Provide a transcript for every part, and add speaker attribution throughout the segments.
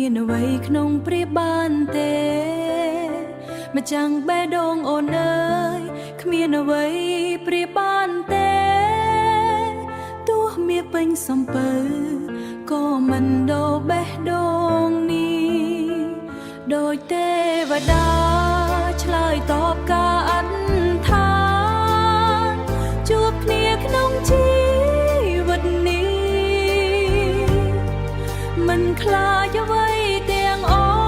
Speaker 1: មានអ្វីក្នុងព្រាបានទេម្ចាំងបេះដូងអូនអើយគ្មានអ្វីព្រាបានទេទោះមាសពេញសំពៅក៏មិនដូរបេះដូងនេះដោយទេវតាឆ្លើយតបការអធិដ្ឋានជួបគ្នាក្នុងជីវិតនេះមិនខ្លាចអ្វីទាំងអស់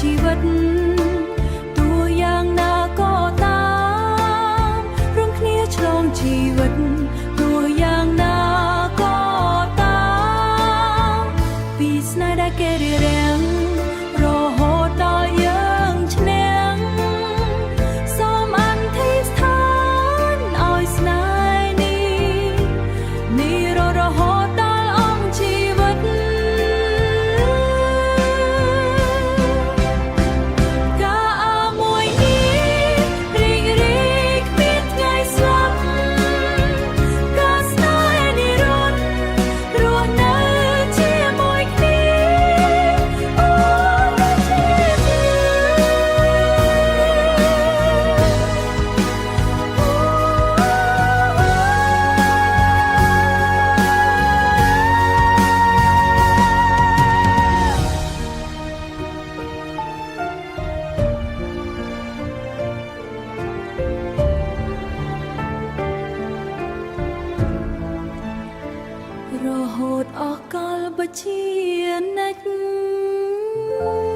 Speaker 1: ជីវិតទោះយ៉ាងណាក៏តាមរួមគ្នាឆ្លងជីវិតទោះយ៉ាងណាក៏តាមពីស្នេហ៍ដែលគេរារាំងរហូតដល់យើងឈ្នះសូមអធិដ្ឋានឲ្យស្នេហ៍នេះរហូតដល់អង្គជីវិតរហូតអស់កលបជានិច្ច